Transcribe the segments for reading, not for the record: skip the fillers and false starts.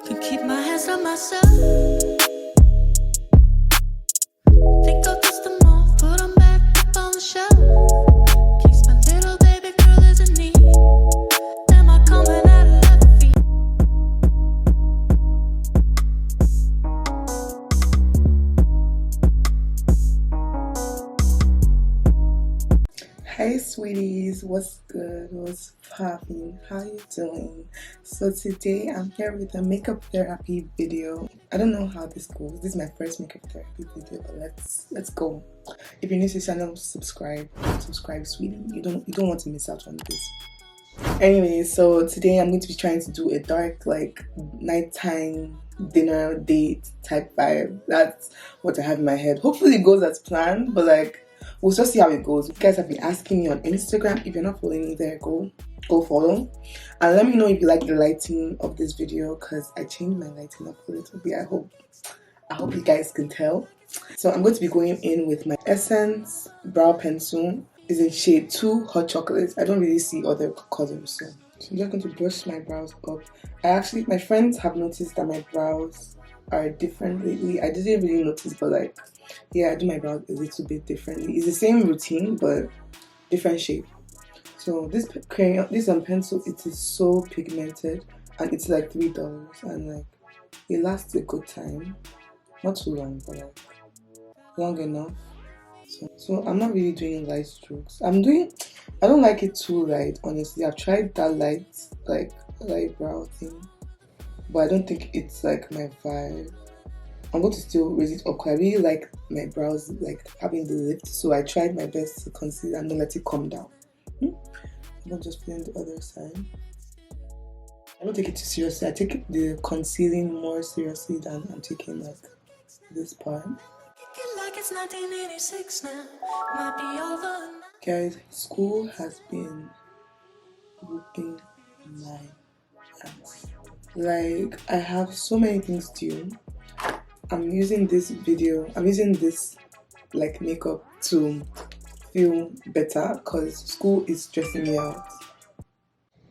Could keep my hands on myself. Think I'll dust them off, put them back up on the shelf. Case my little baby girl is in need. Am I coming out of left field? Hi sweeties, what's good? What's popping? How you doing? So today I'm here with a makeup therapy video. I don't know how this goes. This is my first makeup therapy video, but let's go. If you're new to the channel, subscribe, sweetie. You don't want to miss out on this. Anyway, so today I'm going to be trying to do a dark, like, nighttime dinner date type vibe. That's what I have in my head. Hopefully it goes as planned, but like, we'll just see how it goes. You guys have been asking me on Instagram. If you're not following me there, go follow. And let me know if you like the lighting of this video, because I changed my lighting up a little bit. I hope you guys can tell. So I'm going to be going in with my Essence brow pencil. It's in shade 2 Hot Chocolate. I don't really see other colors, so I'm just going to brush my brows up. My friends have noticed that my brows are different lately. I didn't really notice, but like, yeah, I do my brows a little bit differently. It's the same routine, but different shape. So this crayon, this pencil, it is so pigmented, and it's like $3, and like it lasts a good time. Not too long, but like long enough. So I'm not really doing light strokes. I don't like it too light, honestly. I've tried that light brow thing, but I don't think it's like my vibe. I'm going to still raise it up because I really like my brows like having the lift, so I tried my best to conceal and not let it come down. I'm going to just put it on the other side. I don't take it too seriously. I take the concealing more seriously than I'm taking like this part. Like it's 1986 now. Might be over. Guys, school has been whooping my ass. Like, I have so many things to do. I'm using this like makeup to feel better because school is stressing me out.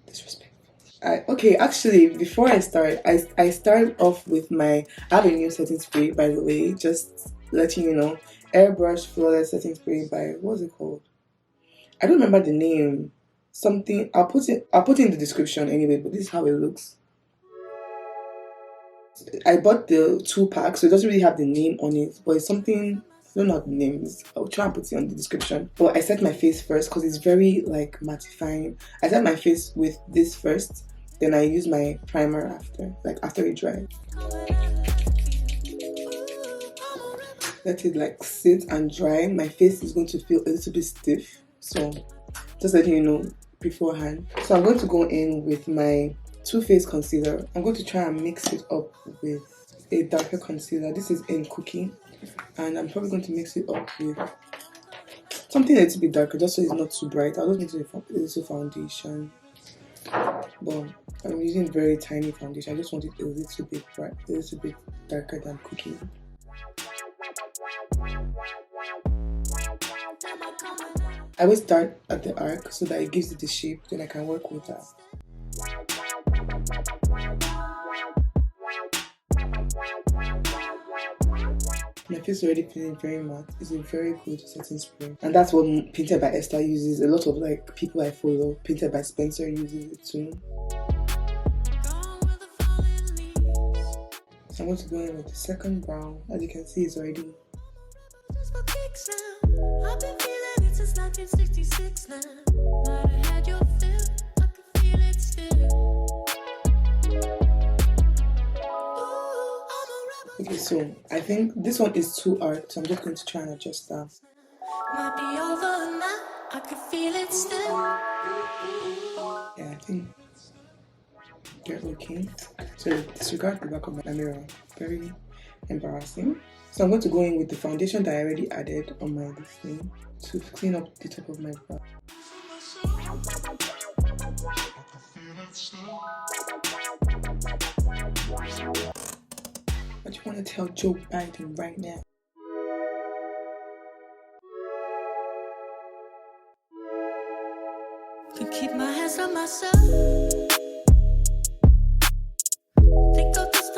Disrespectful. Okay, actually, before I start, I start off with I have a new setting spray, by the way, just letting you know. Airbrush Flawless Setting Spray by, what's it called? I don't remember the name. Something, I'll put it in the description anyway, but this is how it looks. I bought the 2-pack, so it doesn't really have the name on it, but it's something, I don't know the names. I'll try and put it on the description. But I set my face first because it's very like mattifying. I set my face with this first, then I use my primer after it dries. Let it like sit and dry. My face is going to feel a little bit stiff, so just letting you know beforehand. So I'm going to go in with my Toofaced concealer. I'm going to try and mix it up with a darker concealer. This is in Cookie, and I'm probably going to mix it up with something a little bit darker, just so it's not too bright. I'll just mix it with a little foundation, but I'm using very tiny foundation. I just want it a little bit bright, a little bit darker than Cookie. I always start at the arc so that it gives it the shape, then I can work with that. My face is already feeling very matte. It's a very good setting spray, and that's what Painted by Esther uses. A lot of like people I follow, Painted by Spencer uses it too. So I'm going to go in with the second brown. As you can see, it's already. I've been feeling it since 1966 now. Might have had your fill, I can feel it still. Okay, so I think this one is too arched, so I'm just going to try and adjust that. Might be over now, I can feel it still. Yeah, I think they're okay. So disregard the back of my mirror. Very embarrassing. So I'm going to go in with the foundation that I already added on my thing to clean up the top of my brow. What do you want to tell Joe Biden right now? Could keep my hands on myself. Think I'll dust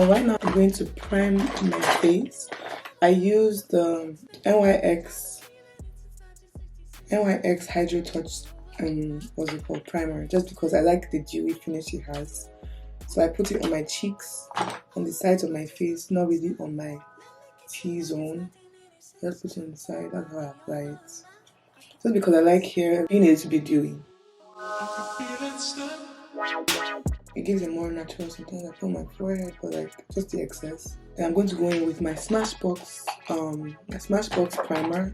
So right now I'm going to prime my face. I use the NYX Hydra Touch what's it called, primer, just because I like the dewy finish it has. So I put it on my cheeks, on the sides of my face, not really on my T-zone. Just put it on the side. That's how I apply it. Just because I like hair being able to be dewy. It gives it more natural. Sometimes I put on my forehead, but like just the excess. And I'm going to go in with my Smashbox primer.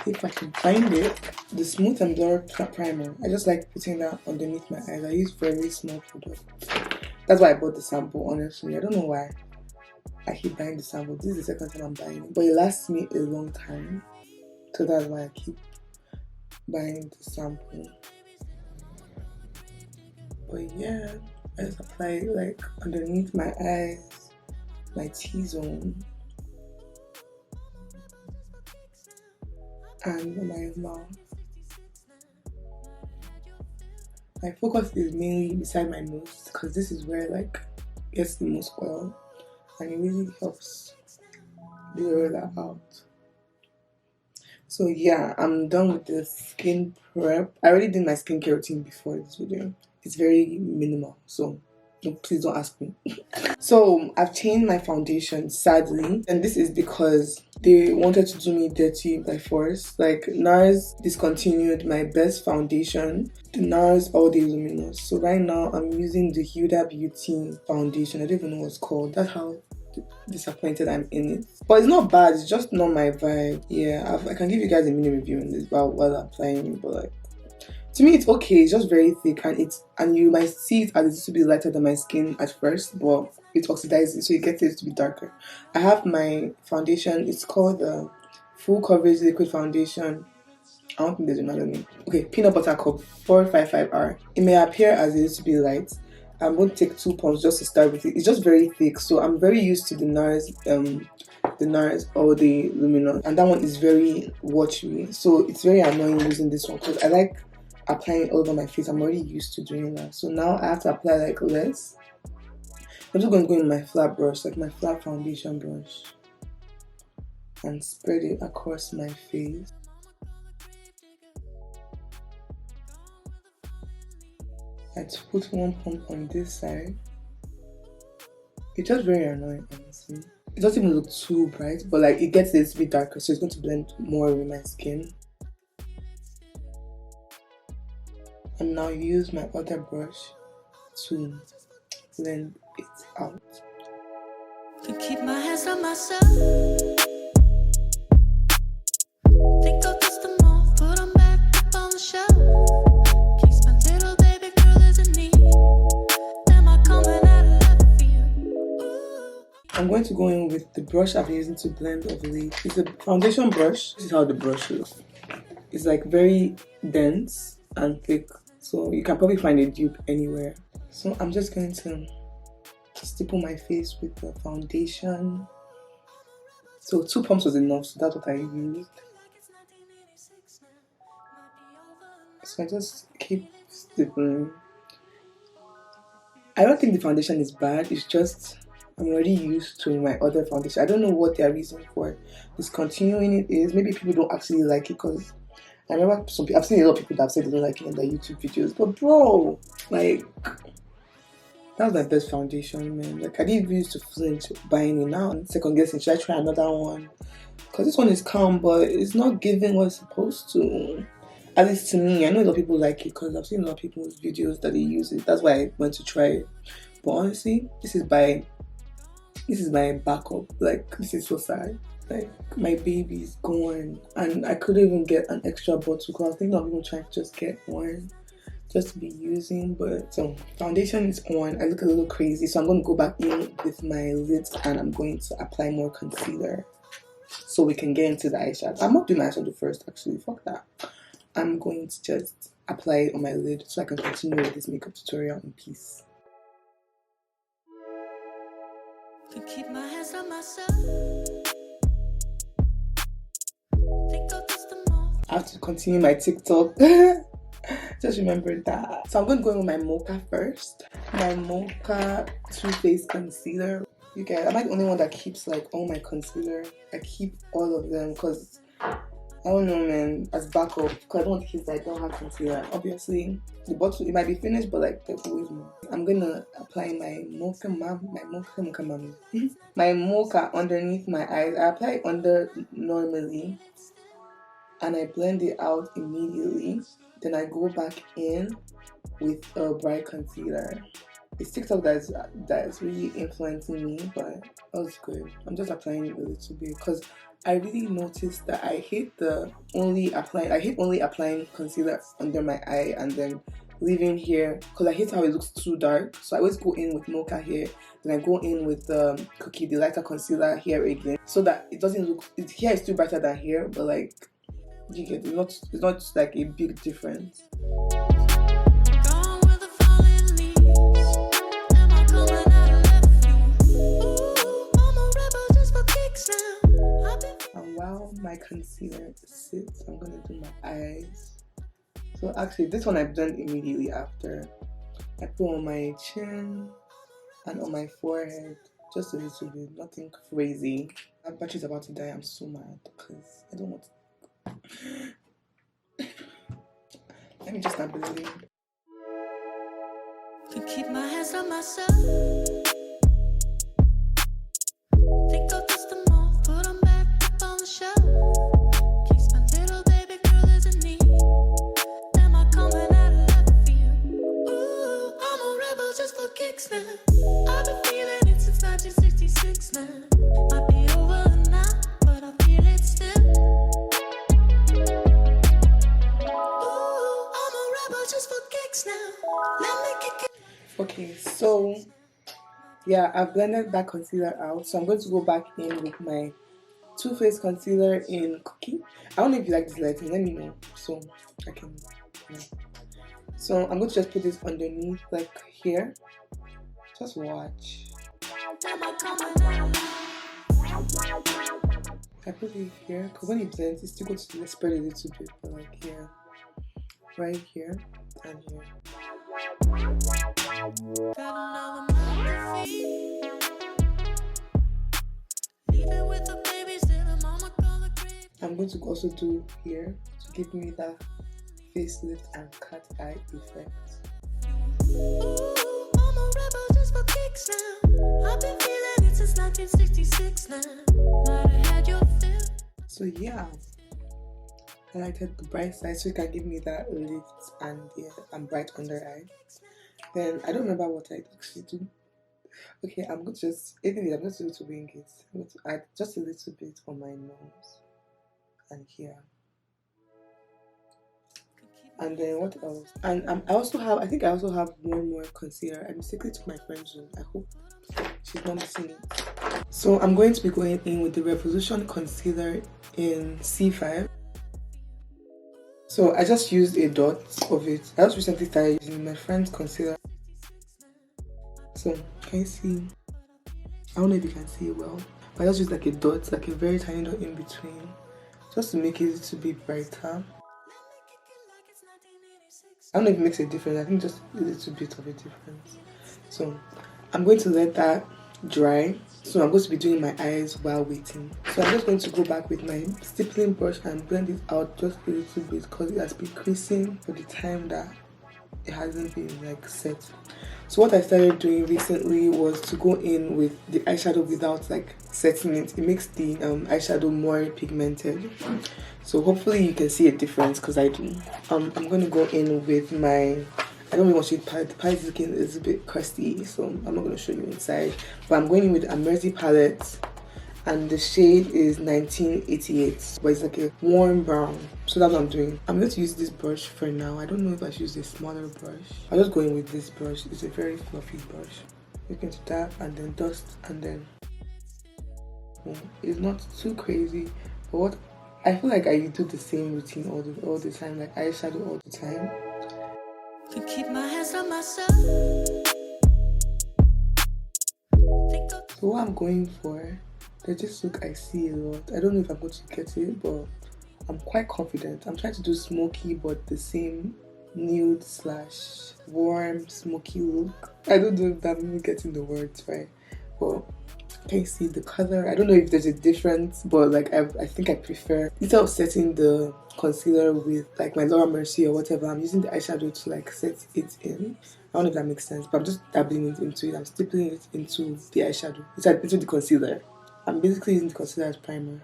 If I can find it, the Smooth and Blur primer. I just like putting that underneath my eyes. I use very small product. That's why I bought the sample. Honestly, I don't know why I keep buying the sample. This is the second time I'm buying it, but it lasts me a long time, so that's why I keep buying the sample. But yeah, I just apply it like underneath my eyes, my T-zone, and my mouth. My focus is mainly beside my nose because this is where like gets the most oil, and it really helps blur that out. So yeah, I'm done with the skin prep. I already did my skincare routine before this video. It's very minimal, so please don't ask me. So I've changed my foundation, sadly, and this is because they wanted to do me dirty by force. Like NARS discontinued my best foundation, the NARS All Day Luminous. So right now I'm using the Huda Beauty foundation. I don't even know what it's called. That's how disappointed I'm in it. But it's not bad, it's just not my vibe. Yeah, I can give you guys a mini review on this while I'm applying it, but like to me it's okay. It's just very thick, and you might see it as it's to be lighter than my skin at first, but it oxidizes, so it gets it to be darker. I have my foundation. It's called the Full Coverage Liquid Foundation. I don't think there's another name. Okay, Peanut Butter Cup 455R. It may appear as it is to be light. I'm going to take 2 pumps just to start with it. It's just very thick, so I'm very used to the NARS All Day Luminous, and that one is very watery, so it's very annoying using this one because I like applying it all over my face. I'm already used to doing that, so now I have to apply like less. I'm just going to go in my flat brush, like my flat foundation brush, and spread it across my face. I put 1 pump on this side. It's just very annoying, honestly. It doesn't even look too bright, but like it gets a little bit darker, so it's going to blend more with my skin. And now use my other brush to blend it out. To keep my hands on myself. Think I'll dust them off, put them back up on the shelf. Case my little baby girl is in need. Am I coming out of left field? I'm going to go in with the brush I've been using to blend of late. It's a foundation brush. This is how the brush looks. It's like very dense and thick, so you can probably find a dupe anywhere. So I'm just going to stipple my face with the foundation. So 2 pumps was enough, so that's what I used. So I just keep stippling. I don't think the foundation is bad, it's just I'm already used to my other foundation. I don't know what their reason for discontinuing it is. Maybe people don't actually like it, because I remember I've seen a lot of people that have said they don't like it in their YouTube videos. But bro, like, that was my best foundation, man. Like, I didn't used to flinch buying it. Now I'm second guessing, should I try another one? Because this one is calm, but it's not giving what it's supposed to. At least to me. I know a lot of people like it because I've seen a lot of people's videos that they use it. That's why I went to try it. But honestly, this is my backup. Like, this is so sad. Like, my baby's gone, and I couldn't even get an extra bottle because I was thinking of even trying to just get one just to be using. But so foundation is on. I look a little crazy, so I'm going to go back in with my lids and I'm going to apply more concealer so we can get into the eyeshadow. I'm not doing my eyeshadow first, actually. Fuck that. I'm going to just apply it on my lid so I can continue with this makeup tutorial in peace. To keep my hands on myself. Think I'll dust them off. I have to continue my TikTok. Just remember that. So I'm going to go in with my mocha first. My mocha Toofaced concealer. You guys, am I the only one that keeps like all my concealer? I keep all of them because I don't know, man, as backup, because I don't want kids that don't have concealer. Obviously, the bottle, it might be finished, but like there's always more. I'm gonna apply my mocha, my mocha underneath my eyes. I apply it under normally, and I blend it out immediately. Then I go back in with a bright concealer. It's TikTok that's really influencing me, but that was good. I'm just applying it a little bit because I really noticed that I hate only applying concealer under my eye and then leaving here because I hate how it looks too dark. So I always go in with mocha here, then I go in with cookie, the lighter concealer here again, so that it doesn't look. Here is still brighter than here, but like you get it's not like a big difference. And while my concealer sits, I'm gonna do my eyes. So actually this one I blend immediately after. I put on my chin and on my forehead, just a little bit, nothing crazy. My battery's about to die. I'm so mad because I don't want to. Let me just start blending. Could keep my hands on myself. Think I'll dust them off, put them back up on the shelf. Case my little baby girl is in need. Am I coming out of left field? Ooh, I'm a rebel just for kicks now. I've been feeling it since 1966 now. Might be over now, but I feel it still. Ooh, I'm a rebel just for kicks now. Let me kick it. Okay, so yeah, I've blended that concealer out. So I'm going to go back in with my Toofaced concealer in Cookie. I don't know if you like this lighting, let me know so I can, you know. So I'm going to just put this underneath, like here. Just watch. I put it here because when it blends, it's still going to spread a little bit, but like here, right here, and here. I'm going to also do here to give me that facelift and cat eye effect. Ooh, I'm a rebel just for kicks now. I've been feeling it since 1966 now. Might have had your fill. So yeah, I highlighted the bright side so it can give me that lift and bright under eye. Then I don't remember what I actually do. Okay, I'm going to just do to wing it. I'm going to add just a little bit on my nose and here. And then what else? And I think I also have one more concealer. I mistakenly took my friend's room. I hope she's not missing it. So I'm going to be going in with the Revolution concealer in C5. So I just used a dot of it. I just recently started using my friend's concealer. So can you see? I don't know if you can see it well, but I just used like a dot, like a very tiny dot in between, just to make it a little bit brighter. I don't know if it makes a difference. I think just a little bit of a difference. So I'm going to let that dry. So I'm going to be doing my eyes while waiting. So I'm just going to go back with my stippling brush and blend it out just a little bit because it has been creasing for the time that it hasn't been like set. So what I started doing recently was to go in with the eyeshadow without like setting it. It makes the eyeshadow more pigmented. So hopefully you can see a difference because I do. I'm going to go in with my, I don't really want to show you the palette. The palette is looking a little bit crusty, so I'm not going to show you inside. But I'm going in with Amrezy palette. And the shade is 1988, but it's like a warm brown. So that's what I'm doing. I'm going to use this brush for now. I don't know if I should use a smaller brush. I'll just go in with this brush. It's a very fluffy brush. You can dab and then dust and then boom. It's not too crazy, but what I feel like I do the same routine all the time, like eyeshadow all the time. Could keep my hands on myself. So what I'm going for, there's this look I see a lot. I don't know if I'm going to get it, but I'm quite confident. I'm trying to do smoky, but the same nude / warm smoky look. I don't know if I'm getting the words right, but Can you see the color? I don't know if there's a difference, but like I think I prefer, instead of setting the concealer with like my Laura Mercier or whatever, I'm using the eyeshadow to like set it in. I don't know if that makes sense, but I'm just dabbling it into it. I'm stippling it into the eyeshadow, into the concealer. I'm basically using the concealer as primer.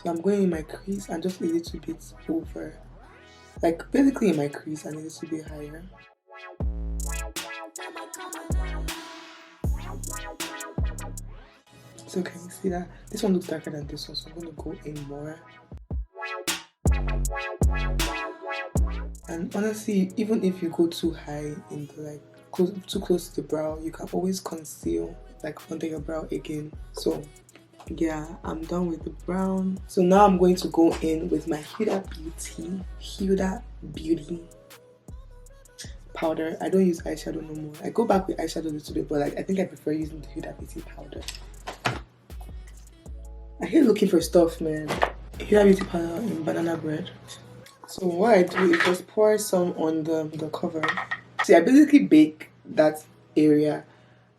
So I'm going in my crease and just a little bit over, like basically in my crease and a little bit higher. So can you see that? This one looks darker than this one, so I'm going to go in more. And honestly, even if you go too high in the like too close to the brow, you can always conceal like under your brow again. So yeah, I'm done with the brown. So now I'm going to go in with my Huda Beauty powder. I don't use eyeshadow no more. I go back with eyeshadow a little bit, but like I think I prefer using the Huda Beauty powder. I hate looking for stuff, man. Huda Beauty powder in banana bread. So what I do is just pour some on the cover. See, I basically bake that area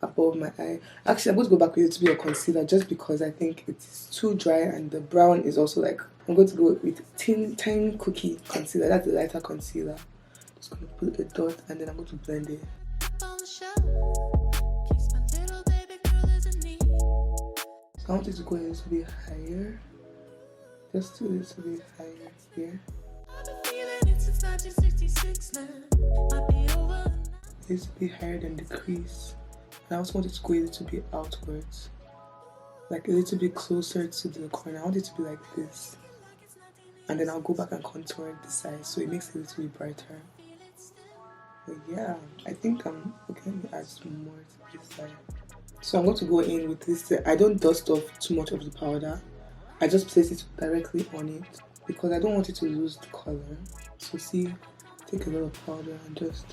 above my eye. Actually, I'm going to go back with a little bit of concealer just because I think it's too dry and the brown is also like, I'm going to go with tiny cookie concealer. That's the lighter concealer. Just going to put a dot and then I'm going to blend it. So I want it to go a little bit higher. Just a little bit higher here. A little bit higher than the crease. And I also want it to go a little bit outwards, like a little bit closer to the corner. I want it to be like this, and then I'll go back and contour the side so it makes it a little bit brighter. But yeah, I think I'm going to add some more to this side. So I'm going to go in with this. I don't dust off too much of the powder. I just place it directly on it because I don't want it to lose the color. So see, take a little powder and just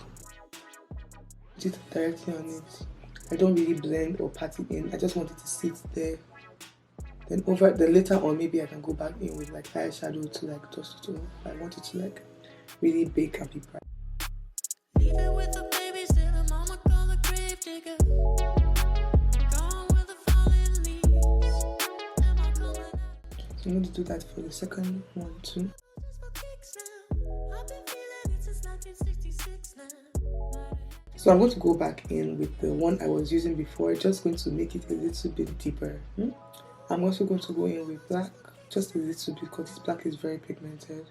put it directly on it. I don't really blend or pat it in. I just want it to sit there. Then later on, maybe I can go back in with like eyeshadow to like dust it off. I want it to like really bake and be bright. So I'm going to do that for the second one too. So I'm going to go back in with the one I was using before, just going to make it a little bit deeper. I'm also going to go in with black, just a little bit because this black is very pigmented.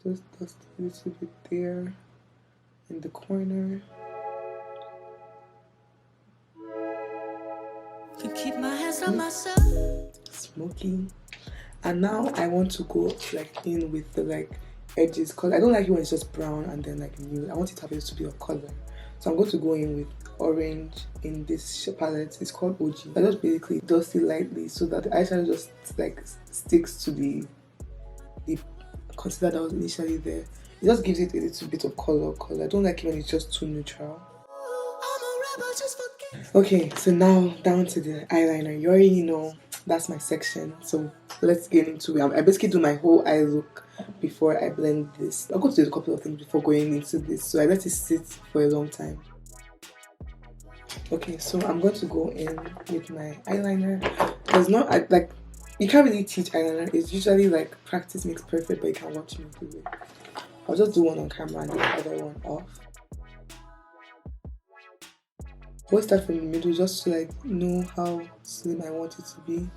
Just a little bit there in the corner. To keep my hands on myself. Smoky. And now I want to go like in with the like edges because I don't like it when it's just brown and then like nude. I want it to have a little bit of color. So I'm going to go in with orange in this palette. It's called OG. I just basically dust it lightly so that the eyeshadow just like sticks to the concealer that was initially there. It just gives it a little bit of color. I don't like it when it's just too neutral. Okay, so now down to the eyeliner. You already know that's my section, so let's get into it. I basically do my whole eye look before I blend this. I'll go to do a couple of things before going into this, so I let it sit for a long time. Okay, so I'm going to go in with my eyeliner. There's not like, you can't really teach eyeliner. It's usually like practice makes perfect, but you can watch me do it. I'll just do one on camera and do the other one off. Always start from the middle just to like know how slim I want it to be,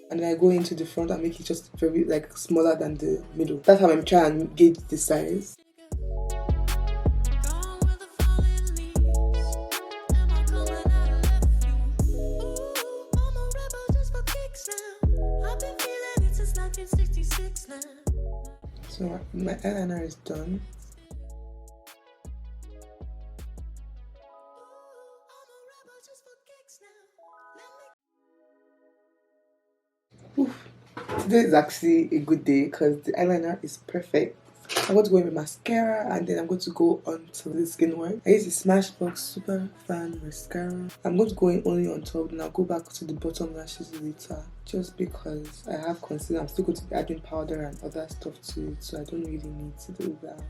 and then I go into the front and make it just very like smaller than the middle. That's how I'm trying to gauge the size. So my eyeliner is done. Oof. Today is actually a good day because the eyeliner is perfect. I'm going to go in with mascara and then I'm going to go on to the skin work. I use the Smashbox Super Fan Mascara. I'm going to go in only on top and I'll go back to the bottom lashes later just because I have concealer. I'm still going to be adding powder and other stuff to it, so I don't really need to do that.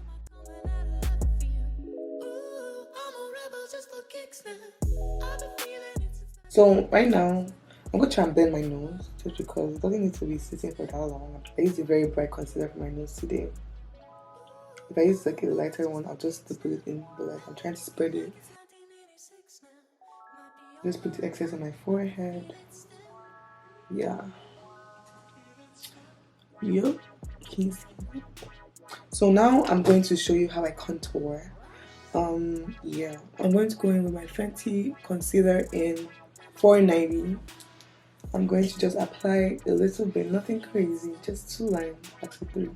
So right now, I'm gonna try and blend my nose just because it doesn't need to be sitting for that long. I used a very bright concealer for my nose today. If I use like a lighter one, I'll just put it in, but like I'm trying to spread it. Just put the excess on my forehead. Yeah. Yep. So now I'm going to show you how I contour. Yeah, I'm going to go in with my Fenty concealer in 490. I'm going to just apply a little bit, nothing crazy, just 2 lines, actually 3.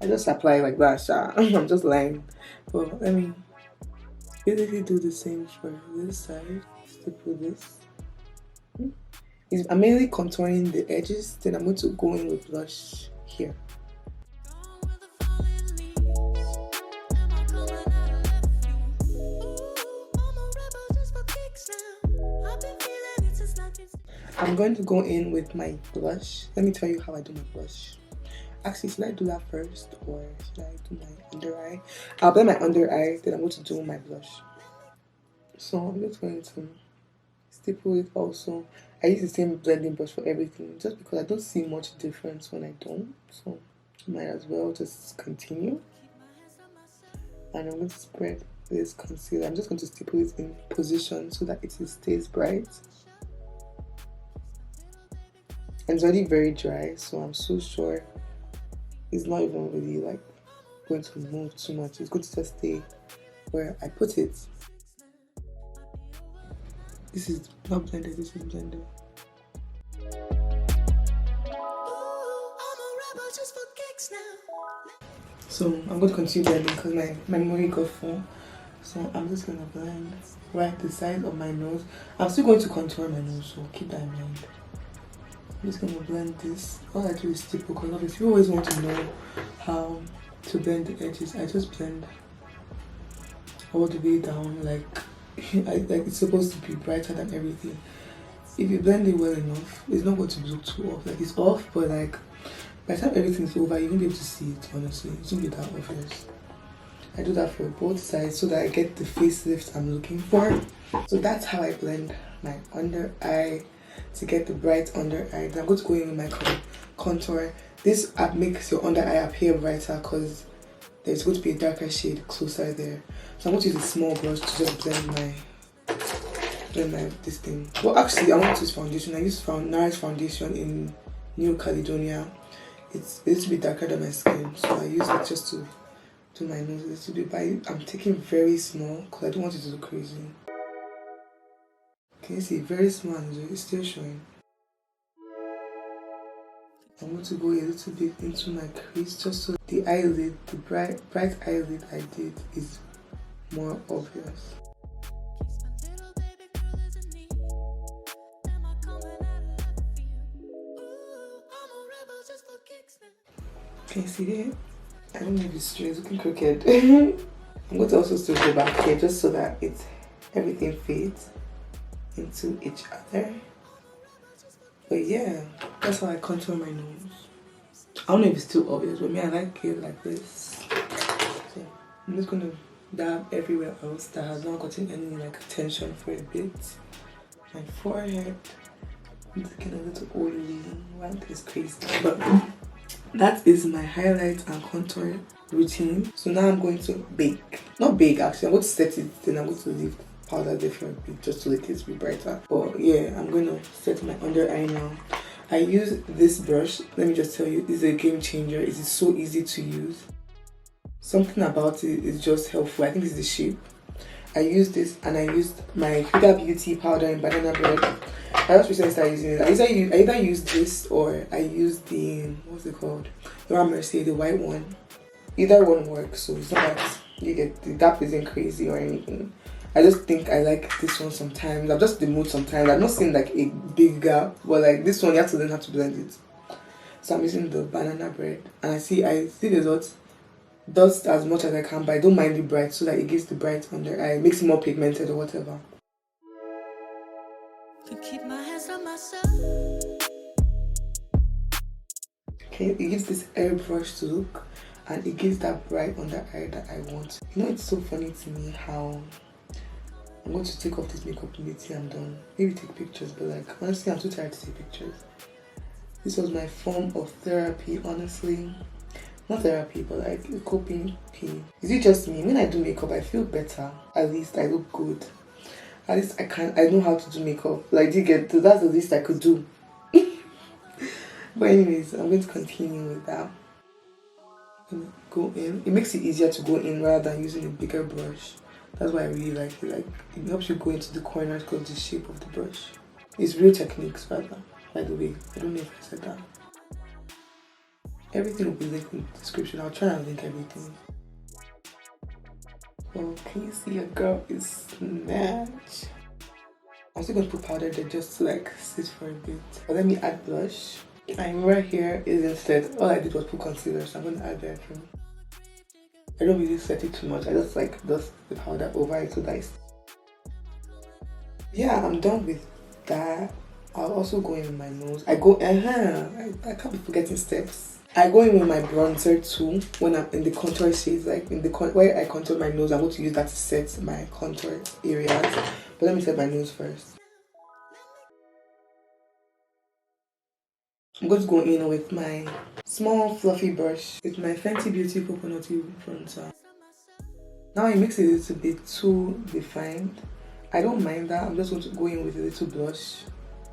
I just apply like that, I'm just lying. But let me basically do the same for this side. Stipple this. I'm mainly contouring the edges, then I'm going to go in with blush here. I'm going to go in with my blush. Let me tell you how I do my blush. Actually, should I do that first or should I do my under eye? I'll blend my under eye, then I'm going to do my blush. So I'm just going to stipple it also. I use the same blending brush for everything just because I don't see much difference when I don't. So I might as well just continue. And I'm going to spread this concealer. I'm just going to stipple it in position so that it stays bright. And it's already very dry, so I'm so sure it's not even really like going to move too much. It's going to just stay where I put it. This is not blended, this is blended. So I'm going to continue blending because my memory got full. So I'm just going to blend right the side of my nose. I'm still going to contour my nose, so keep that in mind. I'm just going to blend this. All I do is stipple because obviously you always want to know how to blend the edges. I just blend all the way down like it's supposed to be brighter than everything. If you blend it well enough, it's not going to look too off. Like it's off, but like by the time everything's over, you won't be able to see it, honestly. It won't be that obvious. I do that for both sides so that I get the facelift I'm looking for. So that's how I blend my under eye to get the bright under eye. Then I'm going to go in with my contour. This makes your under eye appear brighter because there's going to be a darker shade closer there. So I'm going to use a small brush to just blend my this thing. Well, actually, I want to use foundation. I use NARS foundation in New Caledonia. It's a little bit darker than my skin, so I use it just to do my nose a little bit. But I'm taking very small because I don't want it to look crazy. Can you see? Very small and it's still showing. I'm going to go a little bit into my crease just so the eyelid, the bright eyelid I did is more obvious. Can you see it? I don't know if it's straight, it's looking crooked. I'm going to also still go back here just so that everything fades into each other. But yeah, that's how I contour my nose. I don't know if it's too obvious, but me, I like it like this. So I'm just going to dab everywhere else that has not gotten any like attention for a bit. My forehead, I'm looking a little oily. White is crazy. But that is my highlight and contour routine. So now I'm going to bake. Not bake actually, I'm going to set it, then I'm going to leave powder there for a bit just to let it be brighter. But yeah, I'm going to set my under eye now. I use this brush. Let me just tell you, it's a game changer. It is so easy to use. Something about it is just helpful. I think it's the shape. I used this and I used my Huda Beauty powder in banana bread. I just recently started using it. I either use this or I use the, what's it called? The Amrezy, the white one. Either one works, so it's not that you get the gap isn't crazy or anything. I just think I like this one sometimes. I'm just in the mood sometimes. I'm not seeing like a big gap, but like this one you have to learn how to blend it. So I'm using the banana bread and I see the dots. Dust as much as I can, but I don't mind the bright so that it gives the bright under eye, makes it more pigmented or whatever. Keep my hands on myself. Okay, it gives this airbrush look and it gives that bright under eye that I want. You know, it's so funny to me how I'm going to take off this makeup immediately I'm done. Maybe take pictures, but like honestly I'm too tired to take pictures. This was my form of therapy, honestly. Not therapy, but like coping P. Is it just me? When I do makeup, I feel better. At least I look good. At least I know how to do makeup. Like, do you get to? That's the least I could do. But anyways, I'm going to continue with that. Go in. It makes it easier to go in rather than using a bigger brush. That's why I really like it. Like, it helps you go into the corners because of the shape of the brush. It's real techniques rather, by the way. I don't know if I said that. Everything will be linked in the description. I'll try and link everything. Oh, can you see a girl is snatched? I'm still going to put powder there just to like sit for a bit. But let me add blush. And right here is instead, all I did was put concealer, so I'm going to add that too. I don't really set it too much. I just like dust the powder over it so that it's... Yeah, I'm done with that. I'll also go in with my nose. I go, I can't be forgetting steps. I go in with my bronzer too when I'm in the contour shades, like in the where I contour my nose. I'm going to use that to set my contour areas. But let me set my nose first. I'm going to go in with my small fluffy brush with my Fenty Beauty Coconutty bronzer. Now it makes it a little bit too defined. I don't mind that. I'm just going to go in with a little blush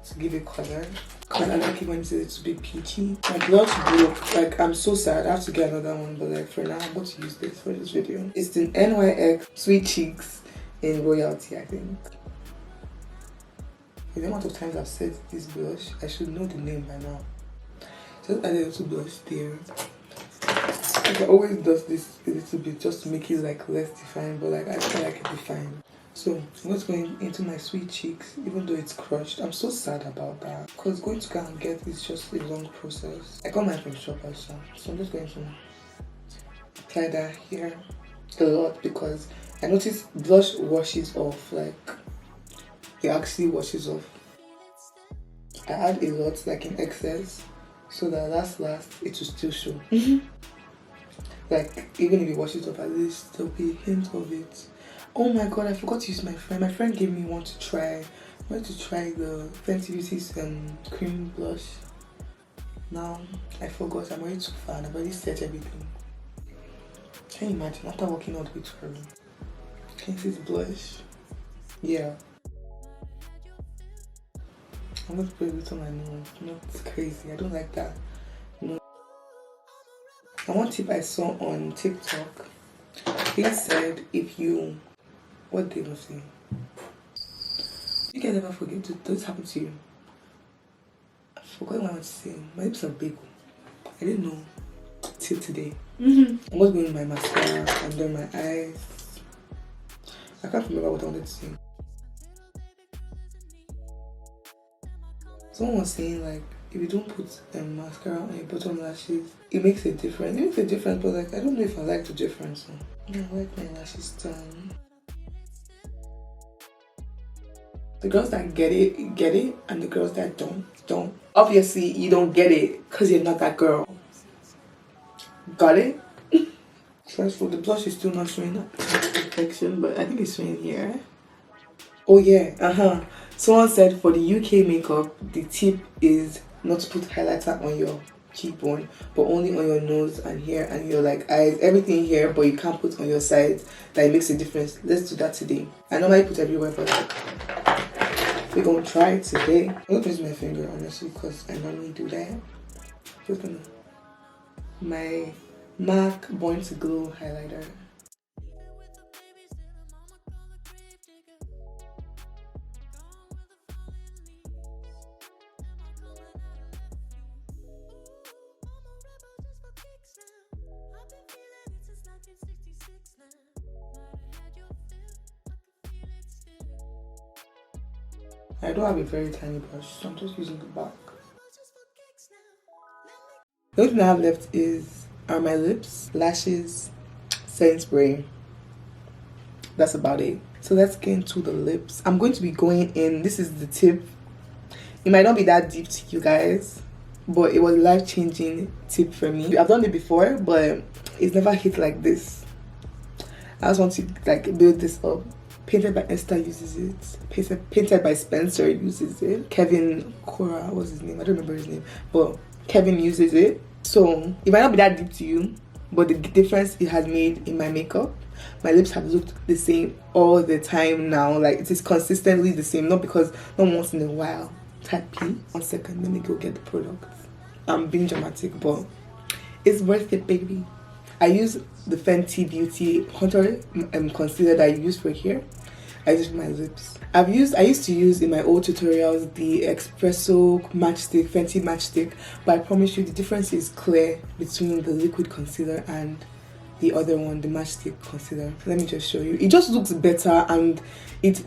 to give it color. Because I like it when it's a little bit peachy. My blush broke. Like, I'm so sad. I have to get another one. But like for now, I'm going to use this for this video. It's the NYX Sweet Cheeks in Royalty, I think. The amount of times I've said this blush, I should know the name by now. Just add a little blush there. Like I always does this a little bit just to make it like less defined, but like I feel like it defined. So I'm just going into my sweet cheeks, even though it's crushed. I'm so sad about that because going to go and get is just a long process. I got mine from Shoppers, so I'm just going to apply that here a lot because I noticed blush washes off. Like it actually washes off. I add a lot, like in excess, so that last it will still show. Like even if it washes off, at least there'll be a hint of it. Oh my god, I forgot to use my friend. My friend gave me one to try. I wanted to try the Fenty Beauty's cream blush. Now I forgot. I'm already too far. I've already set everything. Can you imagine after walking all the way to her room? Can you see the blush? Yeah. I'm going to put it on my nose. No, it's crazy. I don't like that. No. And one tip I saw on TikTok, they said if you... What they must say? You can never forget to... Does this happen to you? I forgot what I was saying. My lips are big. I didn't know till today. I'm just going with my mascara under my eyes. I can't remember what I wanted to say. Someone was saying like if you don't put mascara on your bottom lashes, it makes a difference. It makes a difference, but like I don't know if I like the difference. So. I like my lashes done. The girls that get it, and the girls that don't. Obviously, you don't get it because you're not that girl. Got it? First of all, the blush is still not showing that perfection, but I think it's showing here. Oh yeah, Someone said for the UK makeup, the tip is not to put highlighter on your cheekbone, but only on your nose and here and your like eyes, everything here, but you can't put on your sides. That it makes a difference. Let's do that today. I normally put everywhere, but like, we're gonna try it today. I'm gonna use my finger honestly because I normally do that. Just gonna my MAC Born to Glow highlighter. I don't have a very tiny brush, so I'm just using the back. The only thing I have left are my lips, lashes, setting spray. That's about it. So let's get into the lips. I'm going to be going in. This is the tip. It might not be that deep to you guys, but it was a life-changing tip for me. I've done it before, but it's never hit like this. I just want to like build this up. Painted by Esther uses it. Painted by Spencer uses it. Kevin Cora, what's his name? I don't remember his name, but Kevin uses it. So it might not be that deep to you, but the difference it has made in my makeup, my lips have looked the same all the time now. Like it is consistently the same, not because not once in a while. Type P. 1 second, let me go get the product. I'm being dramatic, but it's worth it, baby. I use the Fenty Beauty Contour concealer that I use for here. I use for my lips. I used to use in my old tutorials the Espresso matchstick, Fenty matchstick, but I promise you the difference is clear between the liquid concealer and the other one, the matchstick concealer. Let me just show you. It just looks better and it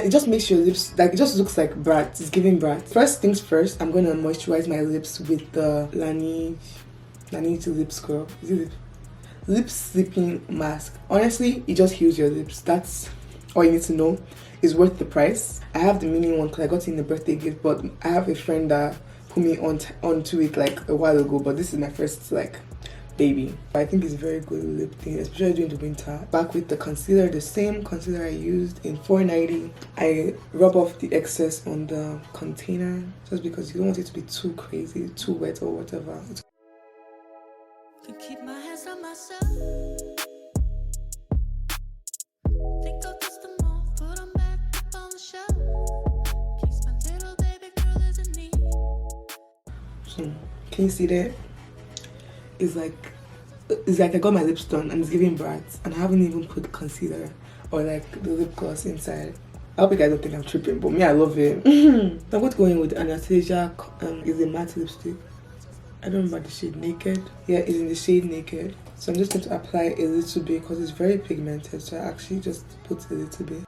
just makes your lips, like, it just looks like brat. It's giving brat. First things first, I'm gonna moisturize my lips with the Laneige lip scrub. Is it lip sleeping mask? Honestly, it just heals your lips. That's all you need to know. It's worth the price. I have the mini one because I got it in the birthday gift, but I have a friend that put me onto it like a while ago, but this is my first like baby. I think it's very good lip thing, especially during the winter. Back with the concealer, the same concealer I used in 490. I rub off the excess on the container just because you don't want it to be too crazy, too wet or whatever. To keep my hands on myself. Think I'll dust them off, put them back up on the shelf. Case my little baby girl is in need. So, can you see that? It's like I got my lips done and it's giving bright, and I haven't even put concealer or like the lip gloss inside. I hope you guys don't think I'm tripping, but me, I love it. I'm going to go in with Anastasia is a matte lipstick. I don't remember the shade Naked. Yeah, it's in the shade Naked. So I'm just going to apply a little bit because it's very pigmented. So I actually just put a little bit.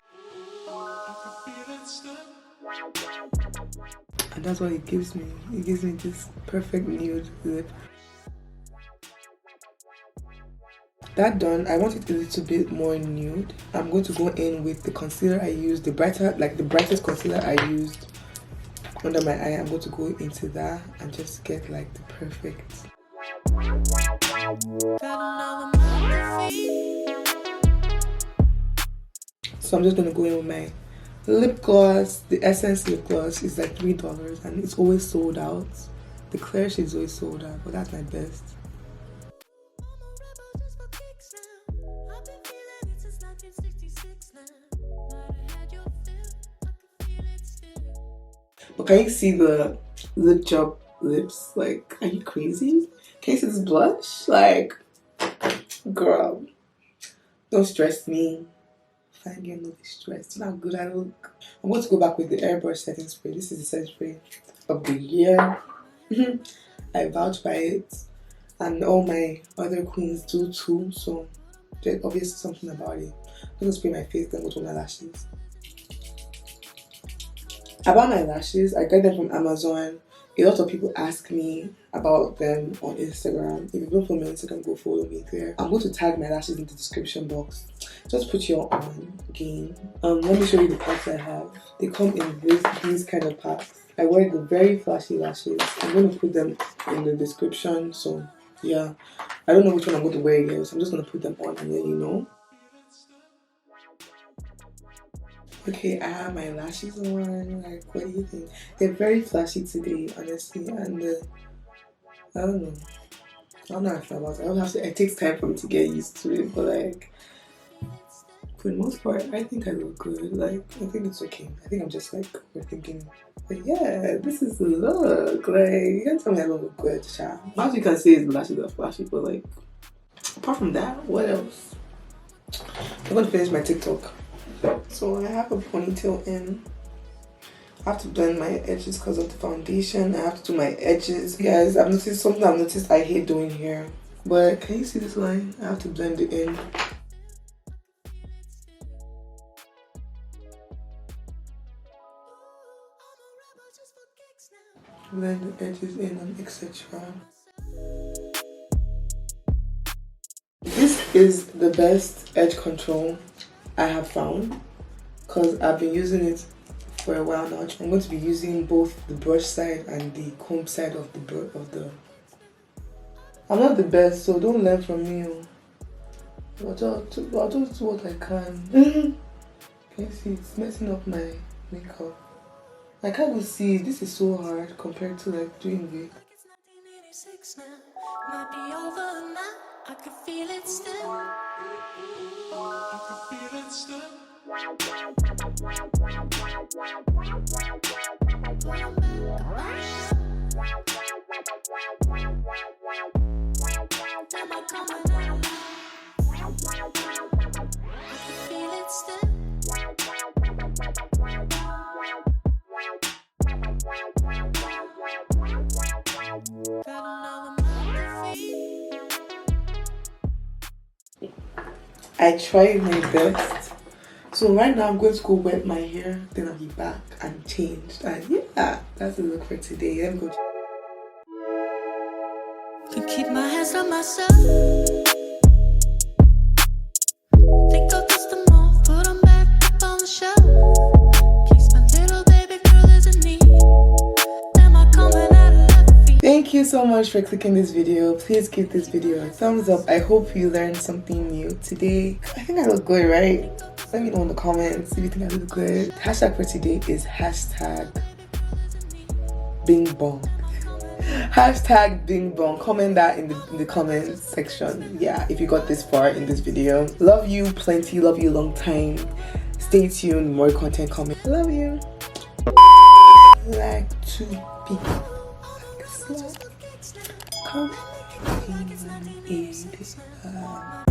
And that's what it gives me. It gives me this perfect nude lip. That done, I want it a little bit more nude. I'm going to go in with the concealer I used, the brightest concealer I used under my eye. I'm going to go into that and just get like the perfect. So I'm just gonna go in with my lip gloss. The Essence lip gloss is like $3 and it's always sold out. The clear shade is always sold out, but that's my best. But can you see the lip job lips? Like, are you crazy? Can you see this blush? Like, girl, don't stress me. Fine, you're not stressed. You know how good I look. I'm going to go back with the airbrush setting spray. This is the setting spray of the year. I vouch by it, and all my other queens do too. So there's obviously something about it. I'm going to spray my face, then go to my lashes. About my lashes, I got them from Amazon. A lot of people ask me about them on Instagram. If you don't follow me on Instagram, go follow me there. I'm going to tag my lashes in the description box. Just put your on game. Let me show you the packs I have. They come in these kind of packs. I wear the very flashy lashes. I'm going to put them in the description. So yeah, I don't know which one I'm going to wear yet, so I'm just going to put them on and let you know. Okay, I have my lashes on. Like, what do you think? They're very flashy today, honestly, and I don't know. I don't know how I feel about it. It takes time for me to get used to it, but like, for the most part, I think I look good. Like, I think it's okay. I think I'm just like, we're thinking, like, yeah, this is the look. Like, you can't tell me I don't look good, child. All you can say is the lashes are flashy, but like, apart from that, what else? I'm gonna finish my TikTok. So I have a ponytail in. I have to blend my edges because of the foundation. I have to do my edges. Guys, I've noticed something I hate doing here. But can you see this line? I have to blend it in. Blend the edges in and etc. This is the best edge control I have found because I've been using it for a while now. I'm going to be using both the brush side and the comb side of the. I'm not the best, so don't learn from me. I'll just do what I can. You see, it's messing up my makeup. I can't even see. This is so hard compared to like doing it. It's 1986 now. Might be over now. I could feel it still. I could feel it still. Am I coming out? I could feel it still. Got another mouth to feed. I tried my best. So right now I'm going to go wet my hair, then I'll be back and changed. And yeah, that's the look for today. Let me go. Can keep my hands on myself. Think I'll dust them off, put them back up on the shelf. Case my little baby girl is in need. Am I coming out of left field? Thank you so much for clicking this video. Please give this video a thumbs up. I hope you learned something new today. I think I look good, right? Let me know in the comments if you think I look good. Hashtag for today is hashtag Bing Bong. Hashtag Bing Bong. Comment that in the comments section. Yeah, if you got this far in this video. Love you plenty. Love you long time. Stay tuned. More content coming. Love you. Like to be like a slut. Come in.